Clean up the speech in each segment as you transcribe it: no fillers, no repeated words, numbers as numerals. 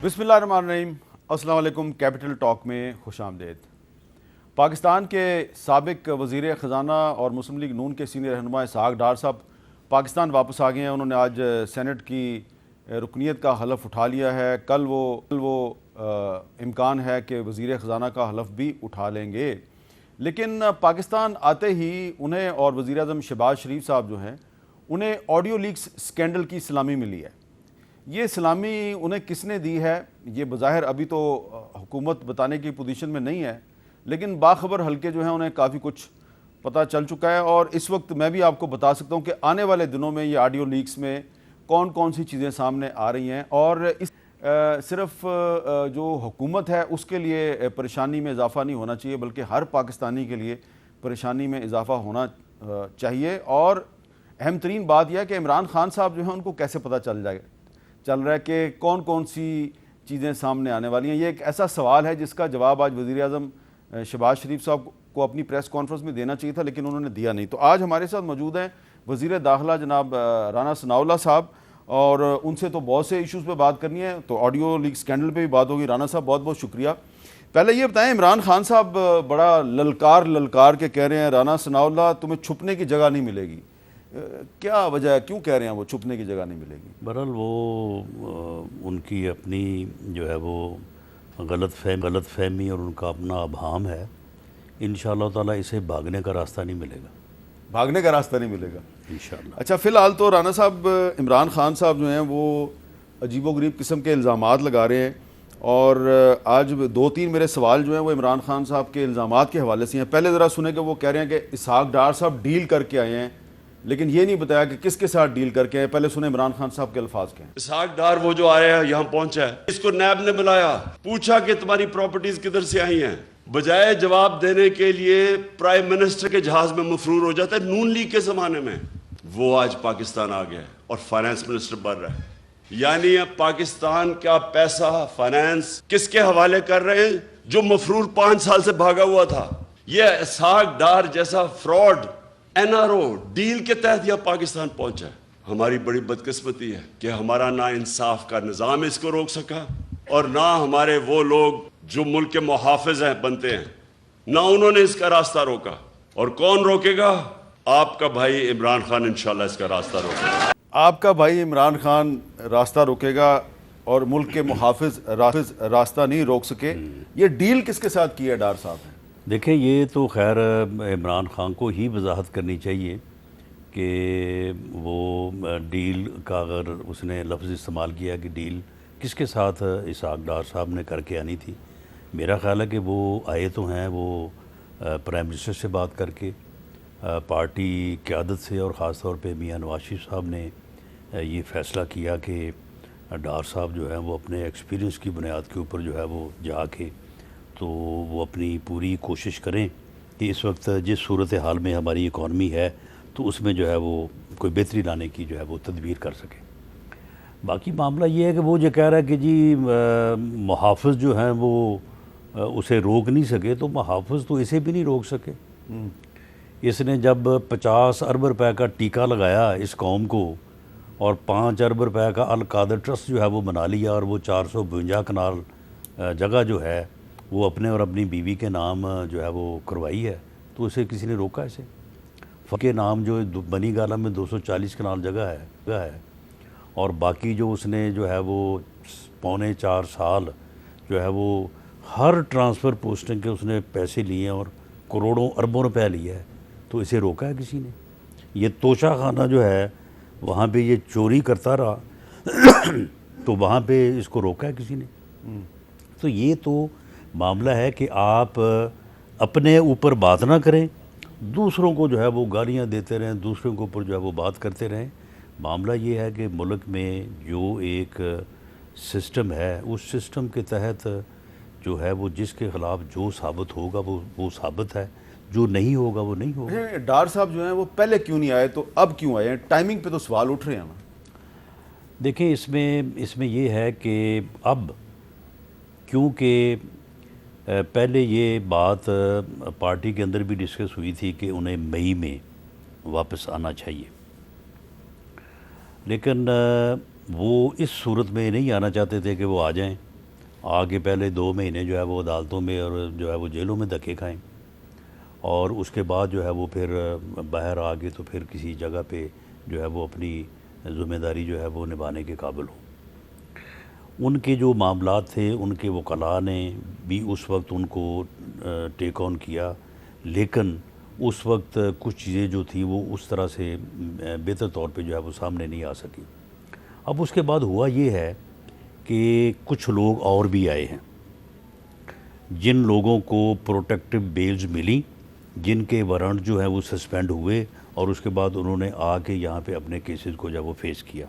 بسم اللہ الرحمن الرحیم، السلام علیکم۔ کیپٹل ٹاک میں خوش آمدید۔ پاکستان کے سابق وزیر خزانہ اور مسلم لیگ نون کے سینئر رہنما اسحاق ڈار صاحب پاکستان واپس آ گئے ہیں۔ انہوں نے آج سینٹ کی رکنیت کا حلف اٹھا لیا ہے۔ کل وہ امکان ہے کہ وزیر خزانہ کا حلف بھی اٹھا لیں گے، لیکن پاکستان آتے ہی انہیں اور وزیر اعظم شہباز شریف صاحب جو ہیں انہیں آڈیو لیکس سکینڈل کی سلامی ملی ہے۔ یہ سلامی انہیں کس نے دی ہے یہ بظاہر ابھی تو حکومت بتانے کی پوزیشن میں نہیں ہے، لیکن باخبر حلقے جو ہیں انہیں کافی کچھ پتہ چل چکا ہے، اور اس وقت میں بھی آپ کو بتا سکتا ہوں کہ آنے والے دنوں میں یہ آڈیو لیکس میں کون کون سی چیزیں سامنے آ رہی ہیں، اور اس صرف جو حکومت ہے اس کے لیے پریشانی میں اضافہ نہیں ہونا چاہیے، بلکہ ہر پاکستانی کے لیے پریشانی میں اضافہ ہونا چاہیے۔ اور اہم ترین بات یہ ہے کہ عمران خان صاحب جو ہیں ان کو کیسے پتہ چل رہا ہے کہ کون کون سی چیزیں سامنے آنے والی ہیں۔ یہ ایک ایسا سوال ہے جس کا جواب آج وزیر اعظم شہباز شریف صاحب کو اپنی پریس کانفرنس میں دینا چاہیے تھا، لیکن انہوں نے دیا نہیں۔ تو آج ہمارے ساتھ موجود ہیں وزیر داخلہ جناب رانا ثناء اللہ صاحب، اور ان سے تو بہت سے ایشوز پہ بات کرنی ہے، تو آڈیو لیک سکینڈل پہ بھی بات ہوگی۔ رانا صاحب بہت بہت شکریہ۔ پہلے یہ بتائیں، عمران خان صاحب بڑا للکار کے کہہ رہے ہیں رانا ثناء اللہ تمہیں چھپنے کی جگہ نہیں ملے گی، کیا وجہ ہے، کیوں کہہ رہے ہیں وہ چھپنے کی جگہ نہیں ملے گی؟ بہرحال وہ ان کی اپنی جو ہے وہ غلط فہمی اور ان کا اپنا ابہام ہے۔ انشاءاللہ تعالیٰ اسے بھاگنے کا راستہ نہیں ملے گا، بھاگنے کا راستہ نہیں ملے گا انشاءاللہ۔ اچھا، فی الحال تو رانا صاحب عمران خان صاحب جو ہیں وہ عجیب و غریب قسم کے الزامات لگا رہے ہیں، اور آج دو تین میرے سوال جو ہیں وہ عمران خان صاحب کے الزامات کے حوالے سے ہیں۔ پہلے ذرا سنیں کہ وہ کہہ رہے ہیں کہ اسحاق ڈار صاحب ڈیل کر کے آئے ہیں، لیکن یہ نہیں بتایا کہ کس کے ساتھ ڈیل کر کے ہیں۔ پہلے سنیں عمران خان صاحب کے الفاظ کیا ہیں۔ اسحاق ڈار وہ جو آیا ہے یہاں پہنچا ہے، اس کو نیب نے بلایا، پوچھا کہ تمہاری پراپرٹیز کدھر سے آئی ہیں، بجائے جواب دینے کے لیے پرائم منسٹر کے جہاز میں مفرور ہو جاتا ہے۔ نون لیگ کے زمانے میں وہ آج پاکستان آ گیا ہے اور فائنانس منسٹر بن رہا ہے، یعنی اب پاکستان کا پیسہ فائنانس کس کے حوالے کر رہے ہیں؟ جو مفرور 5 سال سے بھاگا ہوا تھا۔ یہ اسحاق ڈار جیسا fraud N R O deal کے تحت یہ پاکستان پہنچا ہے۔ ہماری بڑی بدقسمتی ہے کہ ہمارا نا انصاف کا نظام اس کو روک سکا، اور نہ ہمارے وہ لوگ جو ملک کے محافظ ہیں بنتے ہیں، نہ انہوں نے اس کا راستہ روکا۔ اور کون روکے گا؟ آپ کا بھائی عمران خان انشاءاللہ اس کا راستہ روکے گا۔ آپ کا بھائی عمران خان راستہ روکے گا، اور ملک کے محافظ راستہ نہیں روک سکے۔ یہ ڈیل کس کے ساتھ کی ہے ڈار صاحب نے؟ دیکھیں، یہ تو خیر عمران خان کو ہی وضاحت کرنی چاہیے کہ وہ ڈیل کا اگر اس نے لفظ استعمال کیا کہ ڈیل کس کے ساتھ اسحاق ڈار صاحب نے کر کے آنی تھی۔ میرا خیال ہے کہ وہ آئے تو ہیں وہ پرائم منسٹر سے بات کر کے، پارٹی قیادت سے، اور خاص طور پہ میاں نواز شریف صاحب نے یہ فیصلہ کیا کہ ڈار صاحب جو ہیں وہ اپنے ایکسپیرینس کی بنیاد کے اوپر جو ہے وہ جا کے تو وہ اپنی پوری کوشش کریں کہ اس وقت جس صورتحال میں ہماری اکانومی ہے تو اس میں جو ہے وہ کوئی بہتری لانے کی جو ہے وہ تدبیر کر سکیں۔ باقی معاملہ یہ ہے کہ وہ جو کہہ رہا ہے کہ جی محافظ جو ہیں وہ اسے روک نہیں سکے، تو محافظ تو اسے بھی نہیں روک سکے۔ اس نے جب 50 ارب روپے کا ٹیکہ لگایا اس قوم کو، اور 5 ارب روپے کا القادر ٹرسٹ جو ہے وہ بنا لیا، اور وہ 452 کنال جگہ جو ہے وہ اپنے اور اپنی بیوی کے نام جو ہے وہ کروائی ہے، تو اسے کسی نے روکا؟ اسے کے نام جو بنی گالہ میں 240 کنال جگہ ہے، اور باقی جو اس نے جو ہے وہ 3.25 سال جو ہے وہ ہر ٹرانسفر پوسٹنگ کے اس نے پیسے لیے ہیں اور کروڑوں اربوں روپے لیے ہے، تو اسے روکا ہے کسی نے؟ یہ توشہ خانہ جو ہے وہاں پہ یہ چوری کرتا رہا تو وہاں پہ اس کو روکا ہے کسی نے؟ تو یہ تو معاملہ ہے کہ آپ اپنے اوپر بات نہ کریں، دوسروں کو جو ہے وہ گالیاں دیتے رہیں، دوسروں کے اوپر جو ہے وہ بات کرتے رہیں۔ معاملہ یہ ہے کہ ملک میں جو ایک سسٹم ہے، اس سسٹم کے تحت جو ہے وہ جس کے خلاف جو ثابت ہوگا وہ ثابت ہے، جو نہیں ہوگا وہ نہیں ہوگا۔ ڈار صاحب جو ہیں وہ پہلے کیوں نہیں آئے تو اب کیوں آئے ہیں؟ ٹائمنگ پہ تو سوال اٹھ رہے ہیں نا۔ دیکھیں، اس میں یہ ہے کہ اب کیونکہ پہلے یہ بات پارٹی کے اندر بھی ڈسکس ہوئی تھی کہ انہیں مئی میں واپس آنا چاہیے، لیکن وہ اس صورت میں نہیں آنا چاہتے تھے کہ وہ آ جائیں آگے پہلے 2 مہینے جو ہے وہ عدالتوں میں اور جو ہے وہ جیلوں میں دھکے کھائیں، اور اس کے بعد جو ہے وہ پھر باہر آ کے تو پھر کسی جگہ پہ جو ہے وہ اپنی ذمہ داری جو ہے وہ نبھانے کے قابل ہوں۔ ان کے جو معاملات تھے ان کے وکلاء نے بھی اس وقت ان کو ٹیک آن کیا، لیکن اس وقت کچھ چیزیں جو تھیں وہ اس طرح سے بہتر طور پہ جو ہے وہ سامنے نہیں آ سکی۔ اب اس کے بعد ہوا یہ ہے کہ کچھ لوگ اور بھی آئے ہیں جن لوگوں کو پروٹیکٹیو بیلز ملی، جن کے وارنٹ جو ہے وہ سسپینڈ ہوئے، اور اس کے بعد انہوں نے آ کے یہاں پہ اپنے کیسز کو جو وہ فیس کیا۔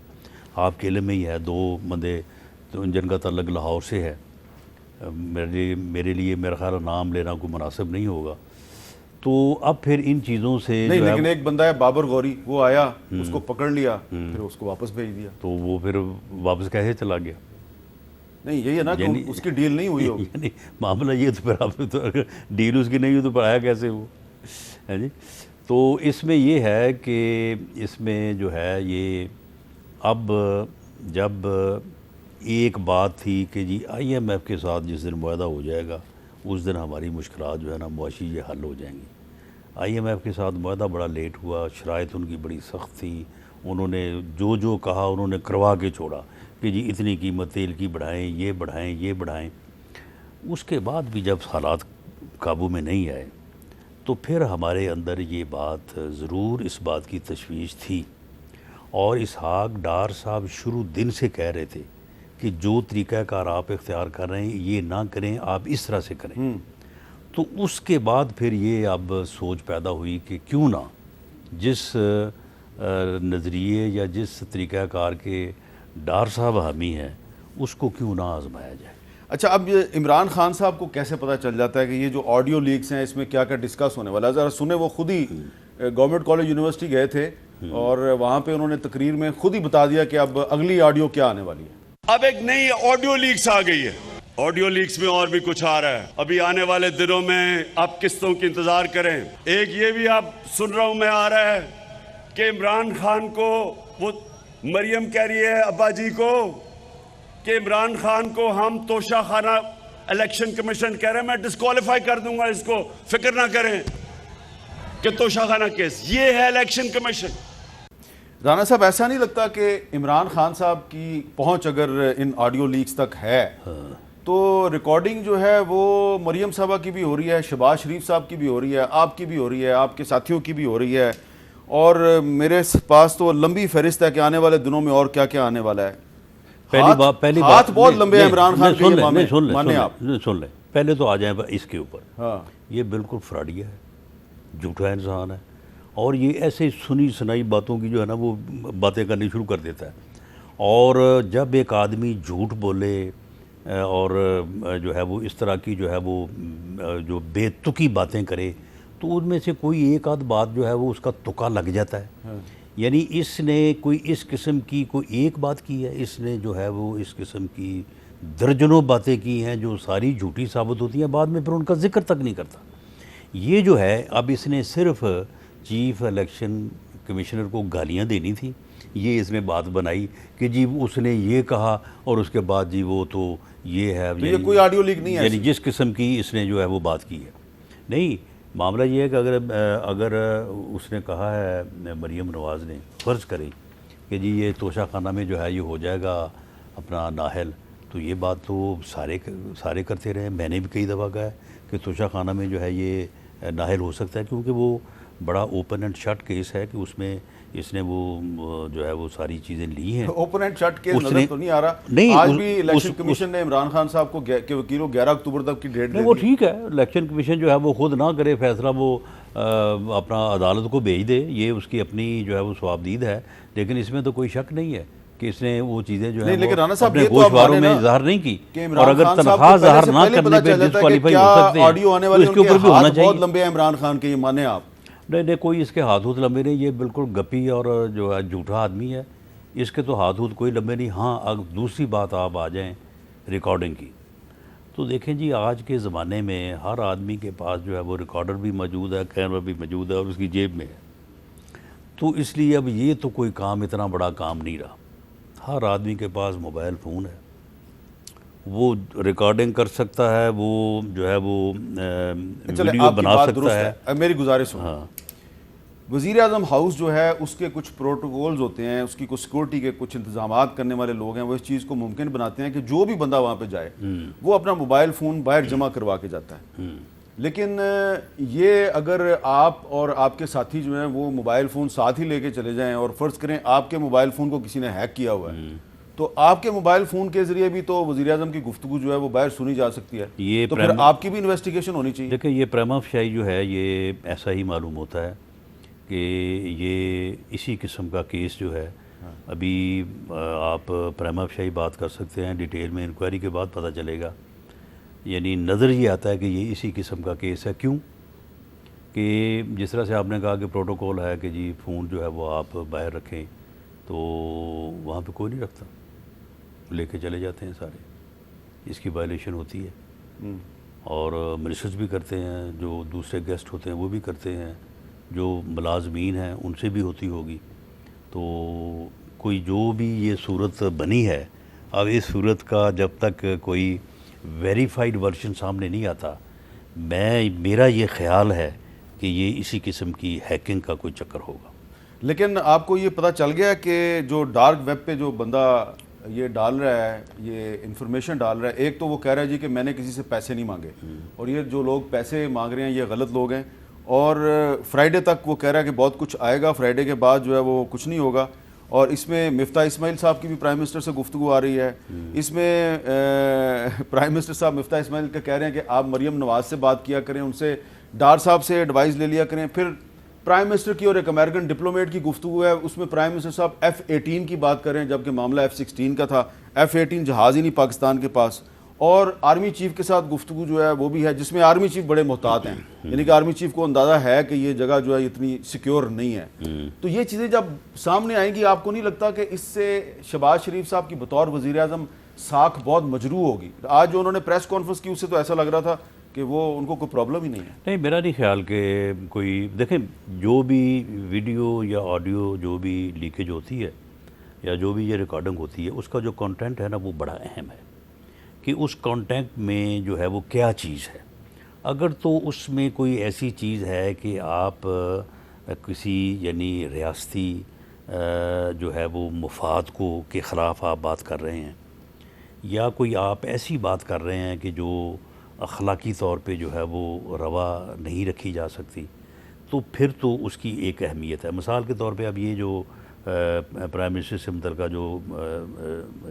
آپ کے علم میں ہی ہے 2 بندے جن کا تعلق لاہور سے ہے، میرے لیے میرا خیال نام لینا کوئی مناسب نہیں ہوگا۔ تو اب پھر ان چیزوں سے نہیں، جو ہے لیکن ایک بندہ ہے بابر غوری، وہ آیا، اس کو پکڑ لیا، پھر اس کو واپس بھیج دیا۔ تو وہ پھر واپس کیسے چلا گیا؟ نہیں یہی ہے نا کہ اس کی ڈیل نہیں ہوئی ہوگی۔ یعنی معاملہ یہ تو پھر آپ تو اگر ڈیل اس کی نہیں ہوئی تو پھر آیا کیسے وہ ہے جی؟ تو اس میں یہ ہے کہ اس میں جو ہے یہ اب جب ایک بات تھی کہ جی IMF کے ساتھ جس دن معاہدہ ہو جائے گا اس دن ہماری مشکلات جو ہے نا معاشی یہ حل ہو جائیں گی۔ IMF کے ساتھ معاہدہ بڑا لیٹ ہوا، شرائط ان کی بڑی سخت تھیں، انہوں نے جو کہا انہوں نے کروا کے چھوڑا کہ جی اتنی قیمت تیل کی بڑھائیں، یہ بڑھائیں، یہ بڑھائیں۔ اس کے بعد بھی جب حالات قابو میں نہیں آئے تو پھر ہمارے اندر یہ بات ضرور اس بات کی تشویش تھی، اور اسحاق ڈار صاحب شروع دن سے کہہ رہے تھے کہ جو طریقہ کار آپ اختیار کر رہے ہیں یہ نہ کریں، آپ اس طرح سے کریں۔ تو اس کے بعد پھر یہ اب سوچ پیدا ہوئی کہ کیوں نہ جس نظریے یا جس طریقہ کار کے ڈار صاحب حامی ہیں اس کو کیوں نہ آزمایا جائے۔ اچھا، اب یہ عمران خان صاحب کو کیسے پتہ چل جاتا ہے کہ یہ جو آڈیو لیکس ہیں اس میں کیا کیا ڈسکس ہونے والا ہے؟ ذرا سنیں، وہ خود ہی گورنمنٹ کالج یونیورسٹی گئے تھے اور وہاں پہ انہوں نے تقریر میں خود ہی بتا دیا کہ اب اگلی آڈیو کیا آنے والی ہے۔ اب ایک نئی آڈیو لیکس آ گئی ہے، آڈیو لیکس میں اور بھی کچھ آ رہا ہے، ابھی آنے والے دنوں میں آپ قسطوں کی انتظار کریں۔ ایک یہ بھی آپ سن رہا ہوں میں آ رہا ہے کہ عمران خان کو، وہ مریم کہہ رہی ہے ابا جی کو کہ عمران خان کو ہم توشہ خانہ الیکشن کمیشن کہہ رہے ہیں میں ڈسکوالیفائی کر دوں گا، اس کو فکر نہ کریں کہ توشہ خانہ کیس، یہ ہے الیکشن کمیشن۔ رانا صاحب، ایسا نہیں لگتا کہ عمران خان صاحب کی پہنچ اگر ان آڈیو لیکس تک ہے تو ریکارڈنگ جو ہے وہ مریم صاحبہ کی بھی ہو رہی ہے، شہباز شریف صاحب کی بھی ہو رہی ہے، آپ کی بھی ہو رہی ہے، آپ کے ساتھیوں کی بھی ہو رہی ہے، اور میرے پاس تو لمبی فہرست ہے کہ آنے والے دنوں میں اور کیا کیا آنے والا ہے۔ پہلی ہاتھ بہت لمبے ہیں عمران خان کے، یہ مانیں آپ؟ سن لیں، پہلے تو آ جائیں اس کے اوپر۔ ہاں، یہ بالکل فراڈیا ہے، جھوٹا انسان ہے، اور یہ ایسے سنی سنائی باتوں کی جو ہے نا وہ باتیں کرنی شروع کر دیتا ہے۔ اور جب ایک آدمی جھوٹ بولے اور جو ہے وہ اس طرح کی جو ہے وہ جو بے تکی باتیں کرے تو ان میں سے کوئی ایک آدھ بات جو ہے وہ اس کا تکا لگ جاتا ہے۔ یعنی اس نے کوئی اس قسم کی کوئی ایک بات کی ہے، اس نے جو ہے وہ اس قسم کی درجنوں باتیں کی ہیں جو ساری جھوٹی ثابت ہوتی ہیں، بعد میں پھر ان کا ذکر تک نہیں کرتا۔ یہ جو ہے اب اس نے صرف چیف الیکشن کمشنر کو گالیاں دینی تھی، یہ اس نے بات بنائی کہ جی اس نے یہ کہا اور اس کے بعد جی وہ تو یہ ہے، تو یہ کوئی آڈیو لیک نہیں ہے، یعنی جس قسم کی اس نے جو ہے وہ بات کی ہے۔ نہیں، معاملہ یہ ہے کہ اگر اس نے کہا ہے مریم نواز نے، فرض کریں کہ جی یہ توشہ خانہ میں جو ہے یہ ہو جائے گا اپنا نااہل، تو یہ بات تو سارے کرتے رہے۔ میں نے بھی کئی دفعہ کہا ہے کہ توشہ خانہ میں جو ہے یہ نااہل ہو سکتا ہے، کیونکہ وہ بڑا اوپن اینڈ شٹ کیس ہے کہ اس میں اس نے وہ جو ہے وہ ساری چیزیں لی ہیں۔ اوپن اینڈ شٹ کیس نظر تو نہیں آ رہا۔ آج بھی الیکشن کمیشن نے عمران خان صاحب کو کے وکیلوں 11 اکتوبر تک کی ڈیٹ دی۔ وہ ٹھیک ہے، الیکشن کمیشن جو ہے وہ خود نہ کرے فیصلہ، وہ اپنا عدالت کو بھیج دے، یہ اس کی اپنی جو ہے وہ ثوابدید ہے، لیکن اس میں تو کوئی شک نہیں ہے کہ اس نے وہ چیزیں جو ہیں اپنے گوشواروں میں ظاہر نہیں کی، اور اگر تنخواہ ظاہر نہ کرنے پہ ڈسکوالیفائی ہو سکتے ہیں تو اس کے اوپر بھی ہونا چاہیے۔ بہت لمبے ہیں عمران خان کے، یہ مانیں آپ؟ نہیں، کوئی اس کے ہاتھ لمبے نہیں، یہ بالکل گپی اور جو ہے جھوٹا آدمی ہے، اس کے تو ہاتھ کوئی لمبے نہیں۔ ہاں، اگر دوسری بات آپ آ جائیں ریکارڈنگ کی، تو دیکھیں جی آج کے زمانے میں ہر آدمی کے پاس جو ہے وہ ریکارڈر بھی موجود ہے، کیمرہ بھی موجود ہے، اور اس کی جیب میں ہے، تو اس لیے اب یہ تو کوئی کام اتنا بڑا کام نہیں رہا۔ ہر آدمی کے پاس موبائل فون ہے، وہ ریکارڈنگ کر سکتا ہے، وہ جو ہے وہ چلے ویڈیو آپ کی بنا بات سکتا درست ہے۔ ہے، میری گزارش سنو۔ ہاں وزیر اعظم ہاؤس جو ہے اس کے کچھ پروٹوکولز ہوتے ہیں، اس کی کچھ سیکورٹی کے کچھ انتظامات کرنے والے لوگ ہیں، وہ اس چیز کو ممکن بناتے ہیں کہ جو بھی بندہ وہاں پہ جائے وہ اپنا موبائل فون باہر جمع کروا کے جاتا ہے۔ لیکن یہ اگر آپ اور آپ کے ساتھی جو ہیں وہ موبائل فون ساتھ ہی لے کے چلے جائیں اور فرض کریں آپ کے موبائل فون کو کسی نے ہیک کیا ہوا ہے، تو آپ کے موبائل فون کے ذریعے بھی تو وزیر اعظم کی گفتگو جو ہے وہ باہر سنی جا سکتی ہے، تو پھر آپ کی بھی انویسٹیگیشن ہونی چاہیے۔ دیکھیں یہ پریما فشائی جو ہے یہ ایسا ہی معلوم ہوتا ہے کہ یہ اسی قسم کا کیس جو ہے، ابھی آپ پریما فشائی بات کر سکتے ہیں، ڈیٹیل میں انکوائری کے بعد پتہ چلے گا، یعنی نظر یہ آتا ہے کہ یہ اسی قسم کا کیس ہے۔ کیوں کہ جس طرح سے آپ نے کہا کہ پروٹوکول ہے کہ جی فون جو ہے وہ آپ باہر رکھیں، تو وہاں پہ کوئی نہیں رکھتا، لے کے چلے جاتے ہیں سارے، اس کی وائلیشن ہوتی ہے۔ اور منسٹرز بھی کرتے ہیں، جو دوسرے گیسٹ ہوتے ہیں وہ بھی کرتے ہیں، جو ملازمین ہیں ان سے بھی ہوتی ہوگی۔ تو کوئی جو بھی یہ صورت بنی ہے، اب اس صورت کا جب تک کوئی ویریفائڈ ورژن سامنے نہیں آتا، میرا یہ خیال ہے کہ یہ اسی قسم کی ہیکنگ کا کوئی چکر ہوگا۔ لیکن آپ کو یہ پتہ چل گیا کہ جو ڈارک ویب پہ جو بندہ یہ ڈال رہا ہے، یہ انفارمیشن ڈال رہا ہے، ایک تو وہ کہہ رہا ہے جی کہ میں نے کسی سے پیسے نہیں مانگے، اور یہ جو لوگ پیسے مانگ رہے ہیں یہ غلط لوگ ہیں، اور فرائیڈے تک وہ کہہ رہا ہے کہ بہت کچھ آئے گا، فرائیڈے کے بعد جو ہے وہ کچھ نہیں ہوگا۔ اور اس میں مفتاح اسماعیل صاحب کی بھی پرائم منسٹر سے گفتگو آ رہی ہے، اس میں پرائم منسٹر صاحب مفتاح اسماعیل کا کہہ رہے ہیں کہ آپ مریم نواز سے بات کیا کریں، ان سے ڈار صاحب سے ایڈوائز لے لیا کریں۔ پھر پرائم منسٹر کی اور ایک امریکن ڈپلومیٹ کی گفتگو ہے، اس میں پرائم منسٹر صاحب F-18 کی بات کریں، جبکہ معاملہ F-16 کا تھا، F-18 جہاز ہی نہیں پاکستان کے پاس۔ اور آرمی چیف کے ساتھ گفتگو جو ہے وہ بھی ہے، جس میں آرمی چیف بڑے محتاط ہیں، یعنی کہ آرمی چیف کو اندازہ ہے کہ یہ جگہ جو ہے اتنی سیکیور نہیں ہے۔ تو یہ چیزیں جب سامنے آئیں گی، آپ کو نہیں لگتا کہ اس سے شہباز شریف صاحب کی بطور وزیر اعظم ساکھ بہت مجروح ہوگی؟ آج جو انہوں نے پریس کانفرنس کی اس سے تو ایسا لگ رہا تھا کہ وہ ان کو کوئی پرابلم ہی نہیں ہے۔ نہیں، میرا نہیں خیال کہ کوئی، دیکھیں جو بھی ویڈیو یا آڈیو جو بھی لیکیج ہوتی ہے یا جو بھی یہ ریکارڈنگ ہوتی ہے، اس کا جو کانٹینٹ ہے نا وہ بڑا اہم ہے کہ اس کانٹینٹ میں جو ہے وہ کیا چیز ہے۔ اگر تو اس میں کوئی ایسی چیز ہے کہ آپ کسی یعنی ریاستی جو ہے وہ مفاد کو کے خلاف آپ بات کر رہے ہیں، یا کوئی آپ ایسی بات کر رہے ہیں کہ جو اخلاقی طور پہ جو ہے وہ روا نہیں رکھی جا سکتی، تو پھر تو اس کی ایک اہمیت ہے۔ مثال کے طور پہ اب یہ جو پرائم منسٹر سے متعلقہ جو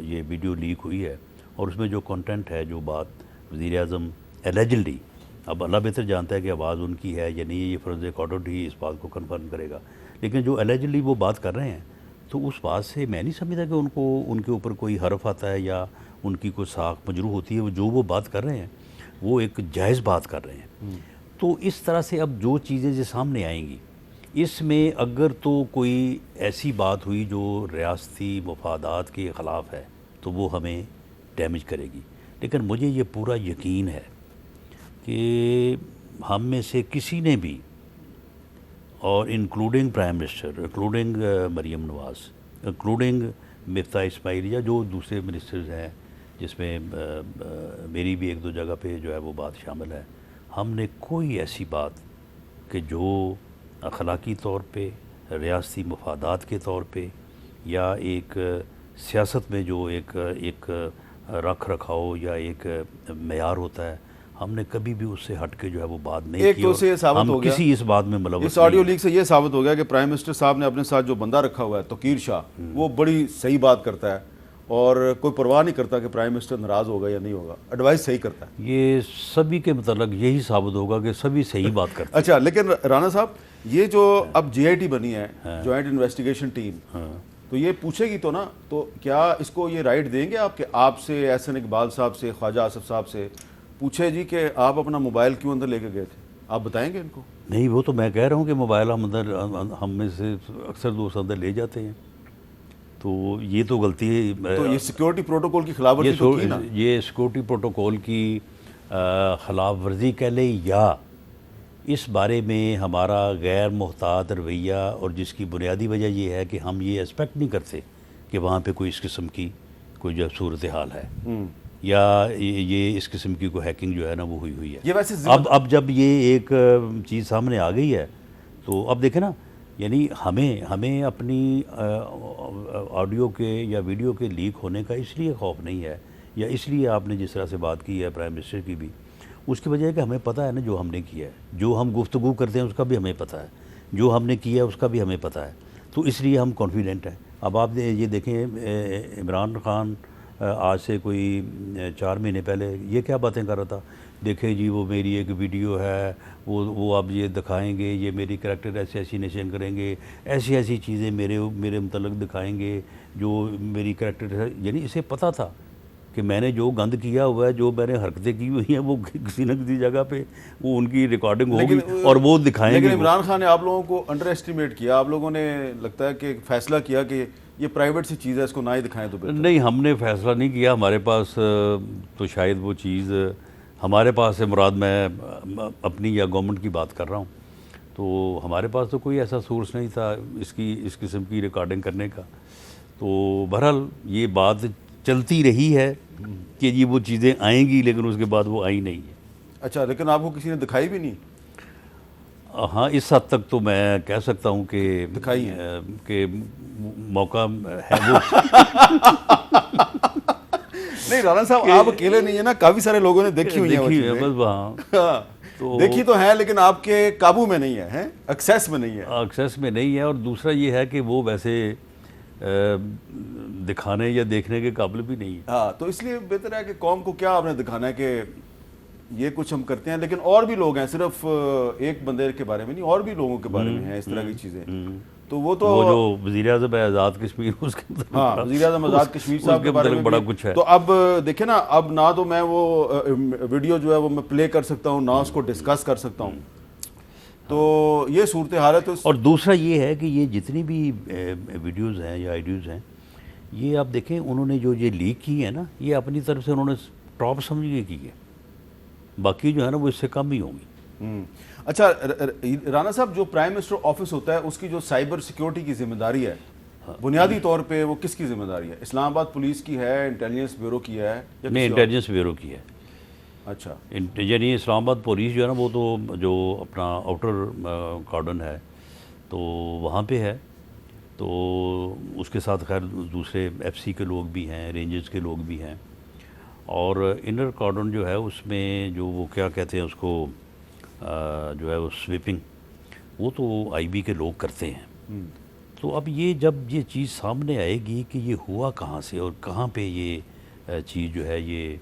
یہ ویڈیو لیک ہوئی ہے، اور اس میں جو کنٹینٹ ہے، جو بات وزیر اعظم ایلیجلی، اب اللہ بہتر جانتا ہے کہ آواز ان کی ہے یا نہیں، یہ فرض ریکارڈڈ ہی اس بات کو کنفرم کرے گا، لیکن جو ایلیجلی وہ بات کر رہے ہیں، تو اس بات سے میں نہیں سمجھتا کہ ان کے اوپر کوئی حرف آتا ہے یا ان کی کوئی ساکھ مجروح ہوتی ہے۔ جو وہ بات کر رہے ہیں وہ ایک جائز بات کر رہے ہیں۔ تو اس طرح سے اب جو چیزیں جو سامنے آئیں گی، اس میں اگر تو کوئی ایسی بات ہوئی جو ریاستی مفادات کے خلاف ہے تو وہ ہمیں ڈیمیج کرے گی، لیکن مجھے یہ پورا یقین ہے کہ ہم میں سے کسی نے بھی، اور including prime minister, including Maryam Nawaz, including مفتاح اسماعیل یا جو دوسرے منسٹرز ہیں، جس میں میری بھی ایک دو جگہ پہ جو ہے وہ بات شامل ہے، ہم نے کوئی ایسی بات کہ جو اخلاقی طور پہ، ریاستی مفادات کے طور پہ، یا ایک سیاست میں جو ایک رکھ رکھاؤ یا ایک معیار ہوتا ہے، ہم نے کبھی بھی اس سے ہٹ کے جو ہے وہ بات نہیں کی، اور ہم کسی اس بات میں ملوث اس آڈیو لیک سے یہ ثابت ہو گیا کہ پرائم منسٹر صاحب نے اپنے ساتھ جو بندہ رکھا ہوا ہے توقیر شاہ، وہ بڑی صحیح بات کرتا ہے اور کوئی پرواہ نہیں کرتا کہ پرائم منسٹر ناراض ہوگا یا نہیں ہوگا، ایڈوائز صحیح کرتا ہے۔ یہ سبھی کے متعلق یہی ثابت ہوگا کہ سبھی صحیح بات کرتے ہیں۔ اچھا، لیکن رانا صاحب یہ جو اب JIT بنی ہے، جوائنٹ انویسٹیگیشن ٹیم، تو یہ پوچھے گی تو نا، تو کیا اس کو یہ رائٹ دیں گے آپ کہ آپ سے احسن اقبال صاحب سے، خواجہ آصف صاحب سے پوچھے جی کہ آپ اپنا موبائل کیوں اندر لے کے گئے تھے؟ آپ بتائیں گے ان کو؟ نہیں، وہ تو میں کہہ رہا ہوں کہ موبائل ہم میں سے اکثر دوست اندر لے جاتے ہیں، تو یہ تو غلطی ہے۔ تو یہ سیکیورٹی پروٹوکول کی خلاف ورزی تو کی نا؟ یہ سیکیورٹی پروٹوکول کی خلاف ورزی کہہ لیں، یا اس بارے میں ہمارا غیر محتاط رویہ، اور جس کی بنیادی وجہ یہ ہے کہ ہم یہ ایکسپیکٹ نہیں کرتے کہ وہاں پہ کوئی اس قسم کی کوئی جو صورتحال ہے، یا یہ اس قسم کی کوئی ہیکنگ جو ہے نا وہ ہوئی ہے. یہ ویسے اب جب یہ ایک چیز سامنے آ گئی ہے تو اب دیکھیں نا، یعنی ہمیں اپنی آڈیو کے یا ویڈیو کے لیک ہونے کا اس لیے خوف نہیں ہے، یا اس لیے آپ نے جس طرح سے بات کی ہے پرائم منسٹر کی بھی، اس کی وجہ ہے کہ ہمیں پتہ ہے نا جو ہم نے کیا ہے، جو ہم گفتگو کرتے ہیں اس کا بھی ہمیں پتہ ہے، جو ہم نے کیا ہے اس کا بھی ہمیں پتہ ہے، تو اس لیے ہم کانفیڈنٹ ہیں. اب آپ یہ دیکھیں عمران خان آج سے کوئی 4 مہینے پہلے یہ کیا باتیں کر رہا تھا، دیکھیں جی وہ میری ایک ویڈیو ہے، وہ اب یہ دکھائیں گے، یہ میری کریکٹر ایسی ایسینیشن کریں گے، ایسی چیزیں میرے متعلق دکھائیں گے جو میری کریکٹر ہے. یعنی اسے پتہ تھا کہ میں نے جو گند کیا ہوا ہے، جو میں نے حرکتیں کی ہوئی ہیں، وہ کسی نہ کسی جگہ پہ وہ ان کی ریکارڈنگ ہوگی اور وہ دکھائیں گے. لیکن عمران خان نے آپ لوگوں کو انڈر ایسٹیمیٹ کیا، آپ لوگوں نے لگتا ہے کہ فیصلہ کیا کہ یہ پرائیویٹ سی چیز ہے، اس کو نہ ہی دکھائیں تو بہتر. نہیں، ہم نے فیصلہ نہیں کیا. ہمارے پاس تو شاید وہ چیز ہمارے پاس سے مراد میں اپنی یا گورنمنٹ کی بات کر رہا ہوں، تو ہمارے پاس تو کوئی ایسا سورس نہیں تھا اس قسم کی ریکارڈنگ کرنے کا. تو بہرحال یہ بات چلتی رہی ہے کہ جی وہ چیزیں آئیں گی، لیکن اس کے بعد وہ آئی نہیں ہیں. اچھا، لیکن آپ کو کسی نے دکھائی بھی نہیں؟ ہاں، اس حد تک تو میں کہہ سکتا ہوں کہ دکھائی ہے کہ موقع ہے وہ. نہیں رانا صاحب، آپ اکیلے نہیں ہیں نا، کافی سارے لوگوں نے دیکھی ہوئی ہیں. بس وہاں دیکھی تو ہے لیکن آپ کے قابو میں نہیں ہے، ایکسیس میں نہیں ہے. ایکسیس میں نہیں ہے. اور دوسرا یہ ہے کہ وہ ویسے دکھانے یا دیکھنے کے قابل بھی نہیں ہے. ہاں، تو اس لیے بہتر ہے کہ قوم کو کیا آپ نے دکھانا ہے کہ یہ کچھ ہم کرتے ہیں. لیکن اور بھی لوگ ہیں، صرف ایک بندے کے بارے میں نہیں، اور بھی لوگوں کے بارے میں ہیں اس طرح کی چیزیں. تو وہ جو وزیر اعظم ہے آزاد کشمیر، اس کے ہاں وزیر اعظم آزاد کشمیر صاحب کے بارے میں بڑا کچھ ہے. تو اب دیکھیں نا، اب نہ تو میں وہ ویڈیو جو ہے وہ میں پلے کر سکتا ہوں، نہ اس کو ڈسکس کر سکتا ہوں. تو یہ صورتحال ہے. تو اور دوسرا یہ ہے کہ یہ جتنی بھی ویڈیوز ہیں یا آئیڈیوز ہیں، یہ آپ دیکھیں انہوں نے جو یہ لیک کی ہے نا، یہ اپنی طرف سے انہوں نے ٹاپ سمجھ کے کی ہے. باقی جو ہے نا وہ اس سے کم ہی ہوں گی. اچھا رانا صاحب، جو پرائم منسٹر آفس ہوتا ہے اس کی جو سائبر سیکیورٹی کی ذمہ داری ہے، بنیادی طور پہ وہ کس کی ذمہ داری ہے؟ اسلام آباد پولیس کی ہے، انٹیلیجنس بیورو کی ہے؟ نہیں، انٹیلیجنس بیورو کی ہے. اچھا، یعنی اسلام آباد پولیس جو ہے نا وہ تو جو اپنا آؤٹر کارڈن ہے تو وہاں پہ ہے. تو اس کے ساتھ خیر دوسرے ایف سی کے لوگ بھی ہیں، رینجز کے لوگ بھی ہیں. اور انر کارڈن جو ہے اس میں جو وہ کیا کہتے ہیں اس کو جو ہے وہ سویپنگ، وہ تو آئی بی کے لوگ کرتے ہیں. تو اب یہ جب یہ چیز سامنے آئے گی کہ یہ ہوا کہاں سے اور کہاں پہ یہ چیز جو ہے یہ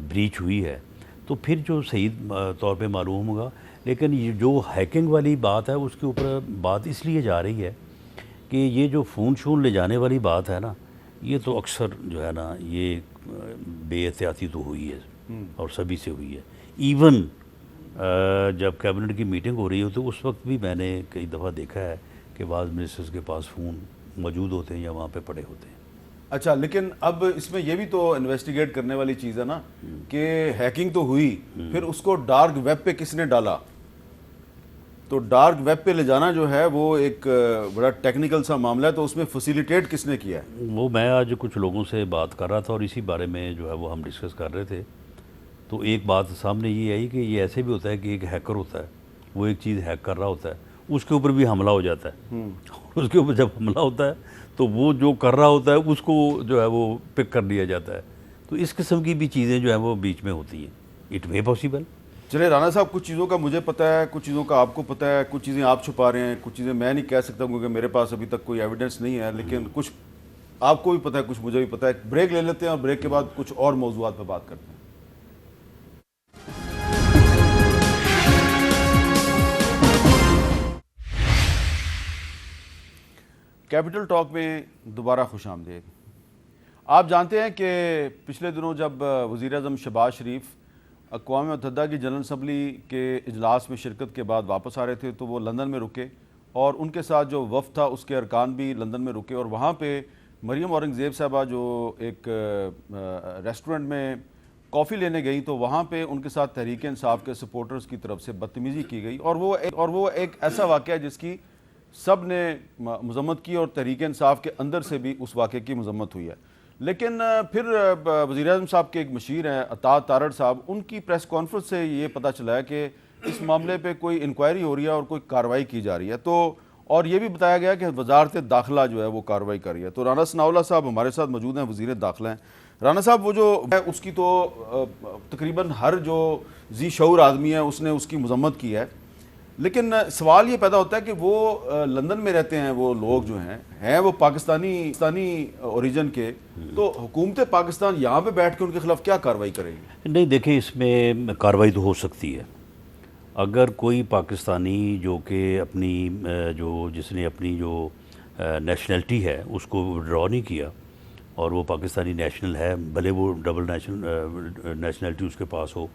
بریچ ہوئی ہے، تو پھر جو صحیح طور پہ معلوم ہوگا. لیکن یہ جو ہیکنگ والی بات ہے اس کے اوپر بات اس لیے جا رہی ہے کہ یہ جو فون شون لے جانے والی بات ہے نا، یہ تو اکثر جو ہے نا یہ بے احتیاطی تو ہوئی ہے اور سبھی سے ہوئی ہے. ایون جب کیبنٹ کی میٹنگ ہو رہی ہو تو اس وقت بھی میں نے کئی دفعہ دیکھا ہے کہ بعض منسٹرز کے پاس فون موجود ہوتے ہیں یا وہاں پہ پڑے ہوتے ہیں. اچھا، لیکن اب اس میں یہ بھی تو انویسٹیگیٹ کرنے والی چیز ہے نا کہ ہیکنگ تو ہوئی، پھر اس کو ڈارک ویب پہ کس نے ڈالا؟ تو ڈارک ویب پہ لے جانا جو ہے وہ ایک بڑا ٹیکنیکل سا معاملہ ہے. تو اس میں فیسیلیٹیٹ کس نے کیا ہے؟ وہ میں آج کچھ لوگوں سے بات کر رہا تھا اور اسی بارے میں جو ہے وہ ہم ڈسکس کر رہے تھے. تو ایک بات سامنے یہ آئی کہ یہ ایسے بھی ہوتا ہے کہ ایک ہیکر ہوتا ہے، وہ ایک چیز ہیک کر رہا ہوتا ہے، اس کے اوپر بھی حملہ ہو جاتا ہے. اس کے اوپر جب حملہ ہوتا ہے تو وہ جو کر رہا ہوتا ہے اس کو جو ہے وہ پک کر لیا جاتا ہے. تو اس قسم کی بھی چیزیں جو ہیں وہ بیچ میں ہوتی ہیں. It may possible. چلے رانا صاحب، کچھ چیزوں کا مجھے پتہ ہے، کچھ چیزوں کا آپ کو پتہ ہے، کچھ چیزیں آپ چھپا رہے ہیں، کچھ چیزیں میں نہیں کہہ سکتا کیونکہ میرے پاس ابھی تک کوئی ایویڈنس نہیں ہے. لیکن کچھ آپ کو بھی پتہ ہے، کچھ مجھے بھی پتہ ہے. بریک لے لیتے ہیں اور بریک کے بعد کچھ اور موضوعات پہ بات کرتے ہیں. کیپٹل ٹاک میں دوبارہ خوش آمدید. آپ جانتے ہیں کہ پچھلے دنوں جب وزیر اعظم شہباز شریف اقوام متحدہ کی جنرل اسمبلی کے اجلاس میں شرکت کے بعد واپس آ رہے تھے تو وہ لندن میں رکے اور ان کے ساتھ جو وفد تھا اس کے ارکان بھی لندن میں رکے. اور وہاں پہ مریم اورنگزیب صاحبہ جو ایک ریسٹورنٹ میں کافی لینے گئی تو وہاں پہ ان کے ساتھ تحریک انصاف کے سپورٹرز کی طرف سے بدتمیزی کی گئی. اور وہ ایک ایسا واقعہ ہے جس کی سب نے مذمت کی اور تحریک انصاف کے اندر سے بھی اس واقعے کی مذمت ہوئی ہے. لیکن پھر وزیر اعظم صاحب کے ایک مشیر ہیں عطا تارڑ صاحب، ان کی پریس کانفرنس سے یہ پتہ چلا ہے کہ اس معاملے پہ کوئی انکوائری ہو رہی ہے اور کوئی کارروائی کی جا رہی ہے، تو اور یہ بھی بتایا گیا کہ وزارت داخلہ جو ہے وہ کارروائی کر رہی ہے۔ تو رانا ثناء اللہ صاحب ہمارے ساتھ موجود ہیں، وزیر داخلہ ہیں۔ رانا صاحب، وہ جو ہے اس کی تو تقریباً ہر جو ذی شعور آدمی ہے اس نے اس کی مذمت کی ہے، لیکن سوال یہ پیدا ہوتا ہے کہ وہ لندن میں رہتے ہیں، وہ لوگ جو ہیں وہ پاکستانی اوریجن کے، تو حکومت پاکستان یہاں پہ بیٹھ کے ان کے خلاف کیا کارروائی کرے گی؟ نہیں دیکھیں، اس میں کارروائی تو ہو سکتی ہے اگر کوئی پاکستانی جو کہ اپنی جس نے اپنی جو نیشنلٹی ہے اس کو ڈرا نہیں کیا اور وہ پاکستانی نیشنل ہے، بھلے وہ ڈبل نیشنلٹی اس کے پاس ہو،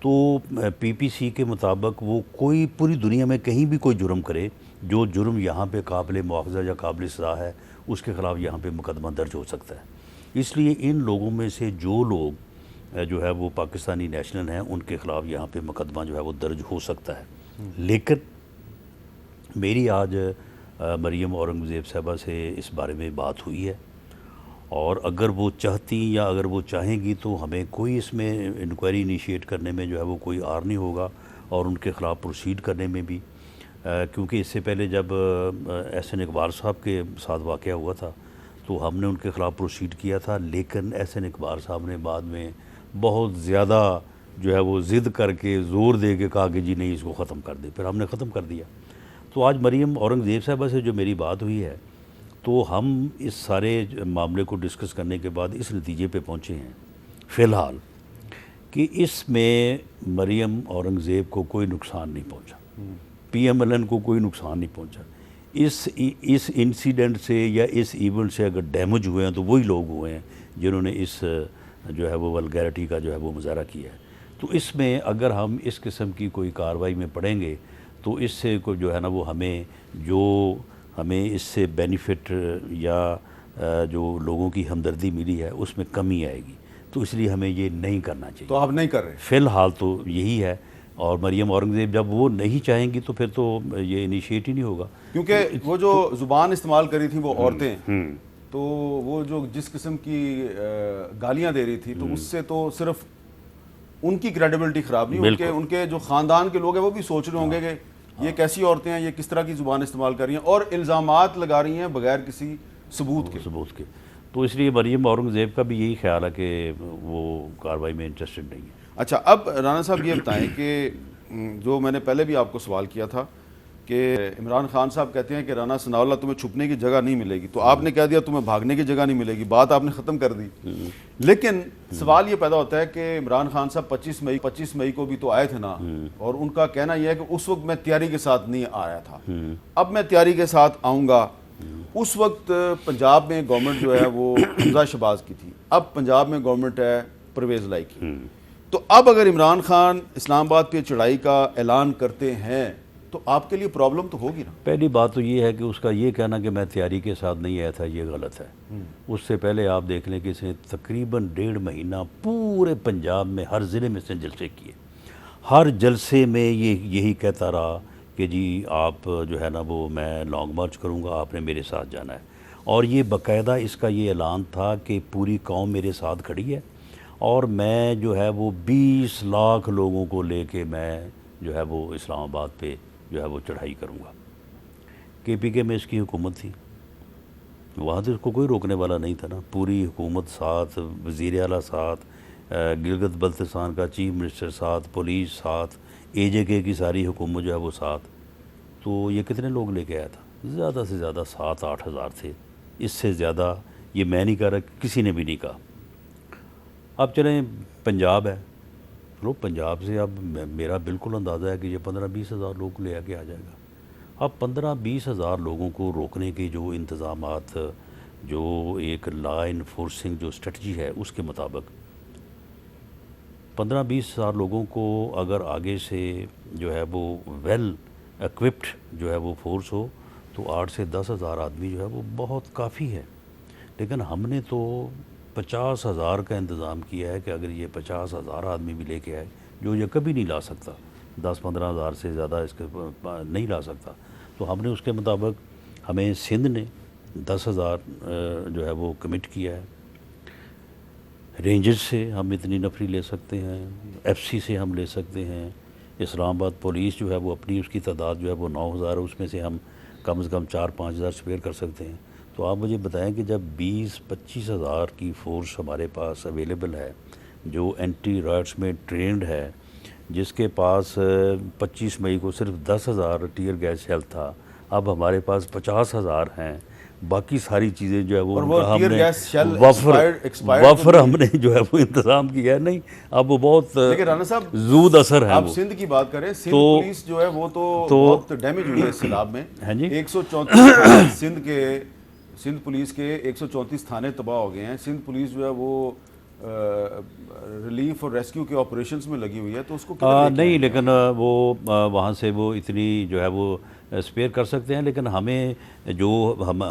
تو پی پی سی کے مطابق وہ کوئی پوری دنیا میں کہیں بھی کوئی جرم کرے، جو جرم یہاں پہ قابل مواخذہ یا قابل سزا ہے، اس کے خلاف یہاں پہ مقدمہ درج ہو سکتا ہے۔ اس لیے ان لوگوں میں سے جو لوگ جو ہے وہ پاکستانی نیشنل ہیں، ان کے خلاف یہاں پہ مقدمہ جو ہے وہ درج ہو سکتا ہے۔ لیکن میری آج مریم اورنگزیب صاحبہ سے اس بارے میں بات ہوئی ہے، اور اگر وہ چاہتی یا اگر وہ چاہیں گی تو ہمیں کوئی اس میں انکوائری انیشیٹ کرنے میں جو ہے وہ کوئی آر نہیں ہوگا، اور ان کے خلاف پروسیڈ کرنے میں بھی، کیونکہ اس سے پہلے جب احسن اقبال صاحب کے ساتھ واقعہ ہوا تھا تو ہم نے ان کے خلاف پروسیڈ کیا تھا، لیکن احسن اقبال صاحب نے بعد میں بہت زیادہ جو ہے وہ ضد کر کے زور دے کے کہا کہ جی نہیں، اس کو ختم کر دے، پھر ہم نے ختم کر دیا۔ تو آج مریم اورنگزیب صاحبہ سے جو میری بات ہوئی ہے، تو ہم اس سارے معاملے کو ڈسکس کرنے کے بعد اس نتیجے پہ پہنچے ہیں فی الحال کہ اس میں مریم اورنگزیب کو کوئی نقصان نہیں پہنچا، پی ایم ایل این کو کوئی نقصان نہیں پہنچا۔ اس انسیڈنٹ سے یا اس ایونٹ سے اگر ڈیمیج ہوئے ہیں تو وہی لوگ ہوئے ہیں جنہوں نے اس جو ہے وہ ولگیرٹی کا جو ہے وہ مظاہرہ کیا ہے۔ تو اس میں اگر ہم اس قسم کی کوئی کارروائی میں پڑیں گے تو اس سے کوئی جو ہے نا وہ ہمیں اس سے بینیفٹ یا جو لوگوں کی ہمدردی ملی ہے اس میں کمی آئے گی، تو اس لیے ہمیں یہ نہیں کرنا چاہیے۔ تو آپ نہیں کر رہے؟ فی الحال تو یہی ہے، اور مریم اورنگزیب جب وہ نہیں چاہیں گی تو پھر تو یہ انیشیٹ ہی نہیں ہوگا، کیونکہ وہ جو زبان استعمال کری تھی وہ عورتیں، تو وہ جو جس قسم کی گالیاں دے رہی تھی، تو اس سے تو صرف ان کی کریڈیبلٹی خراب نہیں، ان کے جو خاندان کے لوگ ہیں وہ بھی سوچ رہے ہوں گے کہ یہ کیسی عورتیں ہیں، یہ کس طرح کی زبان استعمال کر رہی ہیں اور الزامات لگا رہی ہیں بغیر کسی ثبوت کے۔ تو اس لیے مریم اورنگزیب کا بھی یہی خیال ہے کہ وہ کارروائی میں انٹرسٹڈ نہیں ہے۔ اچھا، اب رانا صاحب یہ بتائیں کہ جو میں نے پہلے بھی آپ کو سوال کیا تھا کہ عمران خان صاحب کہتے ہیں کہ رانا ثناء اللہ تمہیں چھپنے کی جگہ نہیں ملے گی، تو آپ نے کہہ دیا تمہیں بھاگنے کی جگہ نہیں ملے گی، بات آپ نے ختم کر دی۔ لیکن سوال یہ پیدا ہوتا ہے کہ عمران خان صاحب 25 مئی کو بھی تو آئے تھے نا، اور ان کا کہنا یہ ہے کہ اس وقت میں تیاری کے ساتھ نہیں آیا تھا، اب میں تیاری کے ساتھ آؤں گا۔ اس وقت پنجاب میں گورنمنٹ جو ہے وہ حمزہ شہباز کی تھی، اب پنجاب میں گورنمنٹ ہے پرویز لائی کی، تو اب اگر عمران خان اسلام آباد پہ چڑھائی کا اعلان کرتے ہیں تو آپ کے لیے پرابلم تو ہوگی نا؟ پہلی بات تو یہ ہے کہ اس کا یہ کہنا کہ میں تیاری کے ساتھ نہیں آیا تھا، یہ غلط ہے۔ اس سے پہلے آپ دیکھ لیں کہ اس نے تقریباً 1.5 مہینہ پورے پنجاب میں ہر ضلع میں سے جلسے کیے، ہر جلسے میں یہی کہتا رہا کہ جی آپ جو ہے نا وہ میں لانگ مارچ کروں گا، آپ نے میرے ساتھ جانا ہے، اور یہ باقاعدہ اس کا یہ اعلان تھا کہ پوری قوم میرے ساتھ کھڑی ہے، اور میں جو ہے وہ 20 لاکھ لوگوں کو لے کے میں جو ہے وہ اسلام آباد پہ جو ہے وہ چڑھائی کروں گا۔ کے پی کے میں اس کی حکومت تھی، وہاں سے اس کو کوئی روکنے والا نہیں تھا نا، پوری حکومت ساتھ، وزیر اعلیٰ ساتھ، گلگت بلتستان کا چیف منسٹر ساتھ، پولیس ساتھ، اے جے کے کی ساری حکومت جو ہے وہ ساتھ، تو یہ کتنے لوگ لے کے آیا تھا؟ زیادہ سے زیادہ 7-8 ہزار تھے، اس سے زیادہ یہ میں نہیں کہہ رہا، کسی نے بھی نہیں کہا۔ اب چلیں پنجاب ہے، چلو پنجاب سے اب میرا بالکل اندازہ ہے کہ یہ 15-20 ہزار لوگ لے کے آ جائے گا۔ اب 15-20 ہزار لوگوں کو روکنے کے جو انتظامات، جو ایک لا انفورسنگ جو اسٹریٹجی ہے اس کے مطابق 15-20 ہزار لوگوں کو اگر آگے سے جو ہے وہ ویل ایکوپڈ جو ہے وہ فورس ہو تو 8 سے 10 ہزار آدمی جو ہے وہ بہت کافی ہے، لیکن ہم نے تو 50 ہزار کا انتظام کیا ہے کہ اگر یہ 50 ہزار آدمی بھی لے کے آئے، جو یہ کبھی نہیں لا سکتا، 10-15 ہزار سے زیادہ اس کے نہیں لا سکتا، تو ہم نے اس کے مطابق ہمیں سندھ نے 10 ہزار جو ہے وہ کمٹ کیا ہے، رینجز سے ہم اتنی نفری لے سکتے ہیں، ایف سی سے ہم لے سکتے ہیں، اسلام آباد پولیس جو ہے وہ اپنی اس کی تعداد جو ہے وہ 9,000 ہے، اس میں سے ہم کم از کم 4-5 ہزار سپیئر کر سکتے ہیں۔ تو آپ مجھے بتائیں کہ جب 20-25 ہزار کی فورس ہمارے پاس اویلیبل ہے جو اینٹی رائٹس میں ٹرینڈ ہے، جس کے پاس 25 مئی کو صرف 10,000 ٹیئر گیس شیل تھا، اب ہمارے پاس 50,000 ہیں، باقی ساری چیزیں جو ہے وہ اور ان وہ کا ہم tear نے gas shell expired وفر ہم نے جو ہے وہ انتظام کیا ہے۔ نہیں اب وہ بہت لیکن رانا صاحب زود اثر ہے آپ وہ۔ سندھ کی بات کریں، سندھ تو- پولیس جو ہے وہ تو تو- بہت ڈیمیج ہوئی ہے اس سیلاب میں۔ ہاں جی 134 سندھ پولیس کے 134 تھانے تباہ ہو گئے ہیں۔ سندھ پولیس جو ہے وہ ریلیف اور ریسکیو کے آپریشنز میں لگی ہوئی ہے، تو اس کو کدھر لے کے نہیں، آئیں گے؟ لیکن وہ وہاں سے وہ اتنی جو ہے وہ اسپیئر کر سکتے ہیں، لیکن ہمیں جو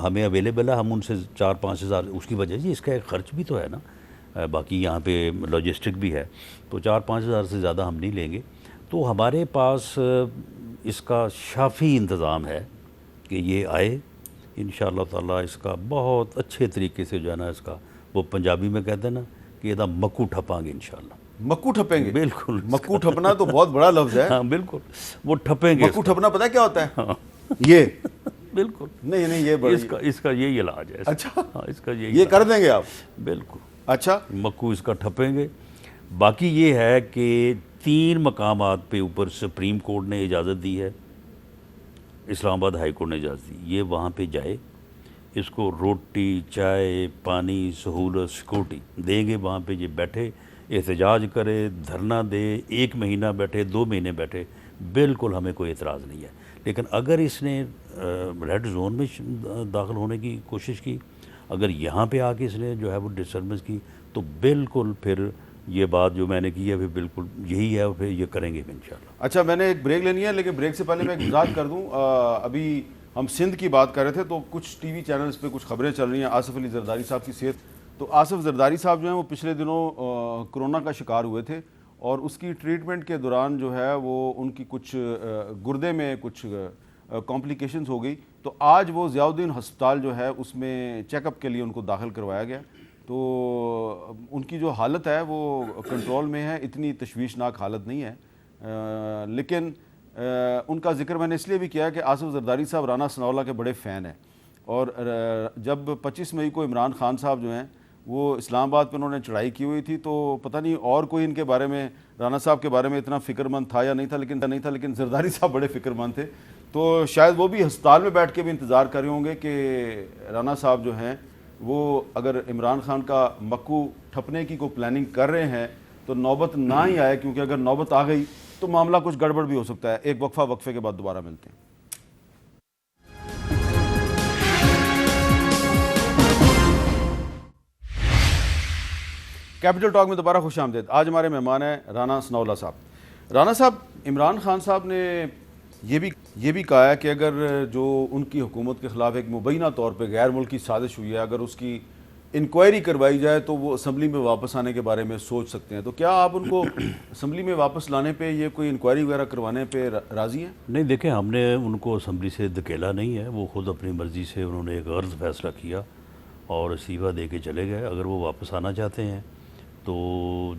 ہمیں اویلیبل ہے ہم ان سے 4-5 ہزار، اس کی وجہ سے اس کا ایک خرچ بھی تو ہے نا، باقی یہاں پہ لاجسٹک بھی ہے، تو 4-5 ہزار سے زیادہ ہم نہیں لیں گے۔ تو ہمارے پاس اس کا شافی انتظام ہے کہ یہ آئے انشاءاللہ تعالیٰ، اس کا بہت اچھے طریقے سے جو ہے نا، اس کا وہ پنجابی میں کہتے ہیں نا کہ یہ مکو ٹھپاں گے انشاءاللہ۔ مکو ٹھپیں گے؟ بالکل، مکو ٹھپنا تو بہت بڑا لفظ ہے۔ ہاں بالکل، وہ ٹھپیں گے مکو ٹھپنا پتہ ہے کیا ہوتا ہے؟ یہ بالکل، نہیں یہ بڑی اس کا یہی علاج ہے۔ اچھا، ہاں، اس کا یہی یہ علاج کر دیں گے آپ؟ بالکل، اچھا، مکو اس کا ٹھپیں گے۔ باقی یہ ہے کہ 3 مقامات پہ اوپر سپریم کورٹ نے اجازت دی ہے، اسلام آباد ہائی کورٹ نے اجازت دی، یہ وہاں پہ جائے، اس کو روٹی، چائے، پانی، سہولت، سیکورٹی دیں گے، وہاں پہ یہ بیٹھے، احتجاج کرے، دھرنا دے، 1 مہینہ بیٹھے، 2 مہینے بیٹھے، بالکل ہمیں کوئی اعتراض نہیں ہے۔ لیکن اگر اس نے ریڈ زون میں داخل ہونے کی کوشش کی، اگر یہاں پہ آ کے اس نے جو ہے وہ ڈسٹربنس کی، تو بالکل پھر یہ بات جو میں نے کی ہے پھر بالکل یہی ہے، اور پھر یہ کریں گے انشاءاللہ۔ اچھا میں نے ایک بریک لینی ہے، لیکن بریک سے پہلے میں ایک وضاحت کر دوں۔ ابھی ہم سندھ کی بات کر رہے تھے تو کچھ ٹی وی چینلز پہ کچھ خبریں چل رہی ہیں آصف علی زرداری صاحب کی صحت۔ تو آصف زرداری صاحب جو ہیں وہ پچھلے دنوں کرونا کا شکار ہوئے تھے، اور اس کی ٹریٹمنٹ کے دوران جو ہے وہ ان کی کچھ گردے میں کچھ کمپلیکیشنز ہو گئی، تو آج وہ ضیاء الدین ہسپتال جو ہے اس میں چیک اپ کے لیے ان کو داخل کروایا گیا۔ تو ان کی جو حالت ہے وہ کنٹرول میں ہے، اتنی تشویشناک حالت نہیں ہے، لیکن ان کا ذکر میں نے اس لیے بھی کیا ہے کہ آصف زرداری صاحب رانا ثناءاللہ کے بڑے فین ہیں، اور جب 25 مئی کو عمران خان صاحب جو ہیں وہ اسلام آباد پہ انہوں نے چڑھائی کی ہوئی تھی، تو پتہ نہیں اور کوئی ان کے بارے میں، رانا صاحب کے بارے میں اتنا فکر مند تھا یا نہیں تھا، لیکن زرداری صاحب بڑے فکر مند تھے، تو شاید وہ بھی ہسپتال میں بیٹھ کے بھی انتظار کر رہے ہوں گے کہ رانا صاحب جو ہیں وہ اگر عمران خان کا مکو ٹھپنے کی کوئی پلاننگ کر رہے ہیں تو نوبت نہ ہی آئے، کیونکہ اگر نوبت آ گئی تو معاملہ کچھ گڑبڑ بھی ہو سکتا ہے۔ ایک وقفے کے بعد دوبارہ ملتے ہیں۔ کیپٹل ٹاک میں دوبارہ خوش آمدید۔ آج ہمارے مہمان ہیں رانا ثناءاللہ صاحب۔ رانا صاحب، عمران خان صاحب نے یہ بھی کہا ہے کہ اگر جو ان کی حکومت کے خلاف ایک مبینہ طور پہ غیر ملکی سازش ہوئی ہے، اگر اس کی انکوائری کروائی جائے تو وہ اسمبلی میں واپس آنے کے بارے میں سوچ سکتے ہیں۔ تو کیا آپ ان کو اسمبلی میں واپس لانے پہ، یہ کوئی انکوائری وغیرہ کروانے پہ راضی ہیں؟ نہیں دیکھیں، ہم نے ان کو اسمبلی سے دھکیلا نہیں ہے، وہ خود اپنی مرضی سے انہوں نے ایک غرض فیصلہ کیا اور استعفیٰ دے کے چلے گئے۔ اگر وہ واپس آنا چاہتے ہیں تو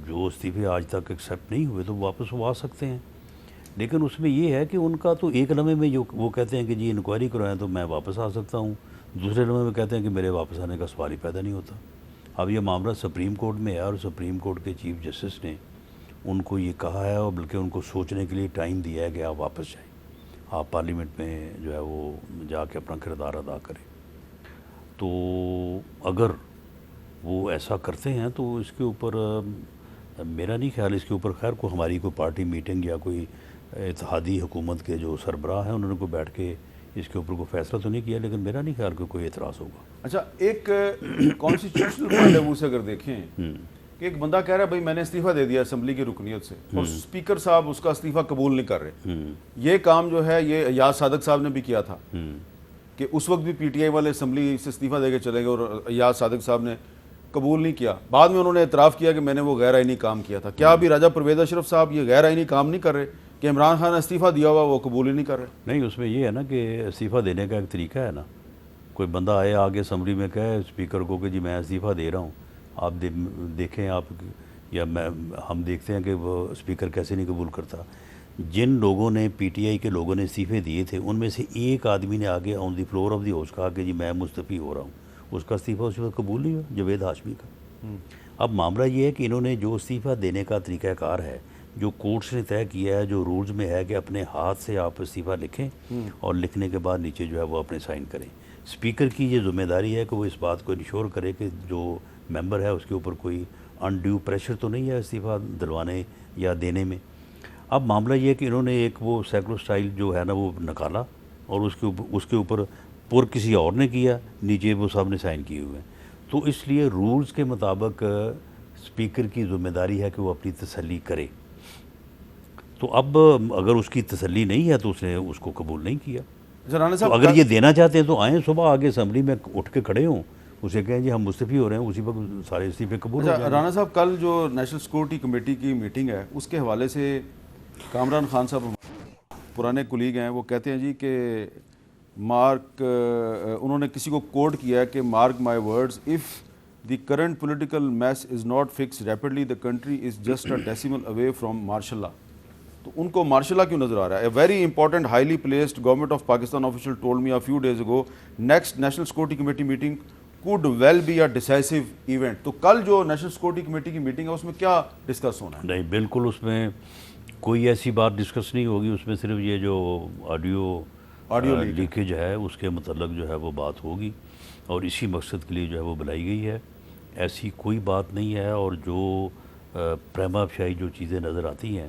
جو استعفے آج تک ایکسیپٹ نہیں ہوئے تو واپس وہ آ سکتے ہیں، لیکن اس میں یہ ہے کہ ان کا تو ایک لمحے میں وہ کہتے ہیں کہ جی انکوائری کروائیں تو میں واپس آ سکتا ہوں، دوسرے لمحے میں کہتے ہیں کہ میرے واپس آنے کا سوال ہی پیدا نہیں ہوتا۔ اب یہ معاملہ سپریم کورٹ میں ہے اور سپریم کورٹ کے چیف جسٹس نے ان کو یہ کہا ہے، اور بلکہ ان کو سوچنے کے لیے ٹائم دیا ہے کہ آپ واپس جائیں، آپ پارلیمنٹ میں جو ہے وہ جا کے اپنا کردار ادا کریں۔ تو اگر وہ ایسا کرتے ہیں تو اس کے اوپر میرا نہیں خیال اس کے اوپر خیر کو ہماری کوئی پارٹی میٹنگ یا کوئی اتحادی حکومت کے جو سربراہ ہیں انہوں نے کوئی بیٹھ کے اس کے اوپر کوئی فیصلہ تو نہیں کیا، لیکن میرا نہیں خیال کہ کوئی اعتراض ہوگا۔ اچھا، ایک کانسٹیٹیوشنل پوائنٹ آف ویو سے اگر دیکھیں کہ ایک بندہ کہہ رہا ہے بھائی میں نے استعفیٰ دے دیا اسمبلی کی رکنیت سے، اور اسپیکر صاحب اس کا استعفیٰ قبول نہیں کر رہے، یہ کام جو ہے یہ ایاز صادق صاحب نے بھی کیا تھا کہ اس وقت بھی پی ٹی آئی والے اسمبلی سے استعفیٰ دے کے چلے گئے اور ایاز صادق صاحب نے قبول نہیں کیا، بعد میں انہوں نے اعتراف کیا کہ میں نے وہ غیر آئینی کام کیا تھا۔ کیا ابھی راجہ پرویز اشرف صاحب یہ غیر آئینی کام نہیں کر رہے کہ عمران خان نے استعفیٰ دیا ہوا وہ قبول ہی نہیں کر رہے؟ نہیں، اس میں یہ ہے نا کہ استعفیٰ دینے کا ایک طریقہ ہے نا، کوئی بندہ آئے آگے اسمبلی میں کہے اسپیکر کو کہ جی میں استعفیٰ دے رہا ہوں، آپ دیکھیں آپ یا ہم دیکھتے ہیں کہ وہ اسپیکر کیسے نہیں قبول کرتا. جن لوگوں نے پی ٹی آئی کے لوگوں نے استعفے دیے تھے ان میں سے ایک آدمی نے آگے آن دی فلور آف دی ہاؤس کہا کہ جی میں مستعفی ہو رہا ہوں. اس کا استعفیٰ اس وقت قبول نہیں ہوا, جاوید ہاشمی کا. اب معاملہ یہ ہے کہ انہوں نے جو استعفیٰ دینے کا طریقہ کار ہے, جو کورٹس نے طے کیا ہے, جو رولز میں ہے کہ اپنے ہاتھ سے آپ استعفیٰ لکھیں اور لکھنے کے بعد نیچے جو ہے وہ اپنے سائن کریں. اسپیکر کی یہ ذمہ داری ہے کہ وہ اس بات کو انشور کرے کہ جو ممبر ہے اس کے اوپر کوئی انڈیو پریشر تو نہیں ہے استعفیٰ دلوانے یا دینے میں. اب معاملہ یہ ہے کہ انہوں نے ایک وہ سیکولر سٹائل جو ہے نا وہ نکالا اور اس کے اوپر پر کسی اور نے کیا, نیچے وہ سب نے سائن کیے ہوئے ہیں. تو اس لیے رولز کے مطابق اسپیکر کی ذمہ داری ہے کہ وہ اپنی تسلی کرے. تو اب اگر اس کی تسلی نہیں ہے تو اس نے اس کو قبول نہیں کیا. رانا تو صاحب اگر یہ دینا چاہتے ہیں تو آئیں صبح آگے اسمبلی میں اٹھ کے کھڑے ہوں, اسے کہیں جی ہم مستعفی ہو رہے ہیں, اسی وقت سارے استعفے قبول ہو جائیں. رانا صاحب کل جو نیشنل سیکورٹی کمیٹی کی میٹنگ ہے اس کے حوالے سے کامران خان صاحب پرانے کولیگ ہیں, وہ کہتے ہیں جی کہ انہوں نے کسی کو کوڈ کیا ہے کہ mark my words, if the current political mess is not fixed rapidly the country is just a decimal away from martial law. تو ان کو مارشل لا کیوں نظر آ رہا ہے؟ A very important highly placed government of Pakistan official told me a few days ago next national security committee meeting could will be a decisive event. تو کل جو نیشنل سیکورٹی کمیٹی کی میٹنگ ہے اس میں کیا ڈسکس ہونا ہے؟ نہیں, بالکل اس میں کوئی ایسی بات ڈسکس نہیں ہوگی. اس میں صرف یہ جو آڈیو لیکیج ہے اس کے متعلق جو ہے وہ بات ہوگی اور اسی مقصد کے لیے جو ہے وہ بلائی گئی ہے. ایسی کوئی بات نہیں ہے. اور جو پریما افشائی جو چیزیں نظر آتی ہیں,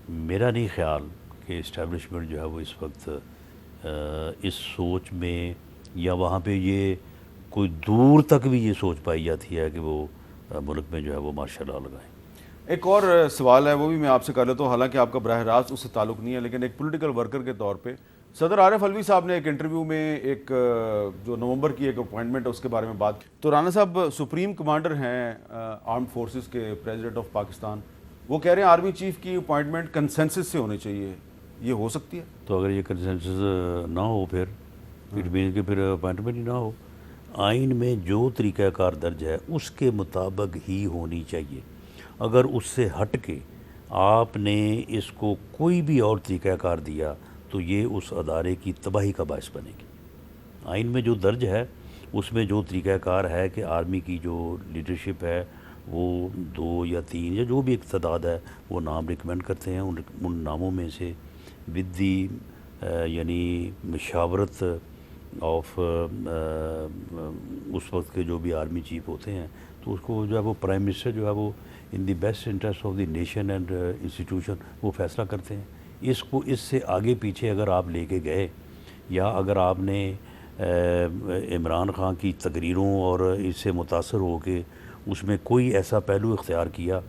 میرا نہیں خیال کہ اسٹیبلشمنٹ جو ہے وہ اس وقت اس سوچ میں یا وہاں پہ یہ کوئی دور تک بھی یہ سوچ پائی جاتی ہے کہ وہ ملک میں جو ہے وہ مارشل لا لگائیں. ایک اور سوال ہے وہ بھی میں آپ سے کر لیتا ہوں, حالانکہ آپ کا براہ راست اس سے تعلق نہیں ہے, لیکن ایک پولیٹیکل ورکر کے طور پہ صدر عارف علوی صاحب نے ایک انٹرویو میں ایک جو نومبر کی ایک اپوائنٹمنٹ ہے اس کے بارے میں بات کی. تو رانا صاحب سپریم کمانڈر ہیں آرمڈ فورسز کے, پریزیڈنٹ آف پاکستان, وہ کہہ رہے ہیں آرمی چیف کی اپوائنٹمنٹ کنسنسس سے ہونی چاہیے, یہ ہو سکتی ہے؟ تو اگر یہ کنسنسس نہ ہو پھر اٹ مینس کہ پھر اپوائنٹمنٹ ہی نہ ہو. آئین میں جو طریقہ کار درج ہے اس کے مطابق ہی ہونی چاہیے. اگر اس سے ہٹ کے آپ نے اس کو کوئی بھی اور طریقہ کار دیا تو یہ اس ادارے کی تباہی کا باعث بنے گی. آئین میں جو درج ہے اس میں جو طریقہ کار ہے کہ آرمی کی جو لیڈرشپ ہے وہ 2 یا 3 یا جو بھی ایک تعداد ہے وہ نام ریکمینڈ کرتے ہیں. ان ناموں میں سے ود دی یعنی مشاورت آف اس وقت کے جو بھی آرمی چیف ہوتے ہیں, تو اس کو جو ہے وہ پرائم منسٹر جو ہے وہ in the best interest of the nation and institution وہ فیصلہ کرتے ہیں. اس سے آگے پیچھے اگر آپ لے کے گئے یا اگر آپ نے عمران خان کی تقریروں اور اس سے متاثر ہو کے اس میں کوئی ایسا پہلو اختیار کیا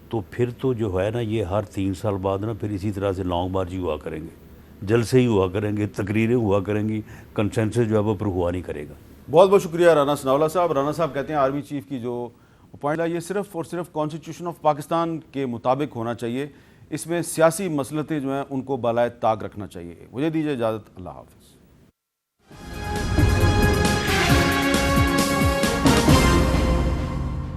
تو پھر تو جو ہے نا یہ ہر 3 سال بعد نا پھر اسی طرح سے لانگ مارچ ہی ہوا کریں گے, جلسے ہی ہوا کریں گے, تقریریں ہوا کریں گی, کنسنسس جو ہے وہ پر ہوا نہیں کرے گا. بہت بہت شکریہ رانا ثناءاللہ صاحب. رانا صاحب کہتے ہیں آرمی چیف کی جو اپوائنٹ ہے یہ صرف اور صرف کانسٹیٹیوشن آف پاکستان کے مطابق ہونا چاہیے, اس میں سیاسی مسلطیں جو ہیں ان کو بالائے طاق رکھنا چاہیے. مجھے دیجیے اجازت, اللہ حافظ.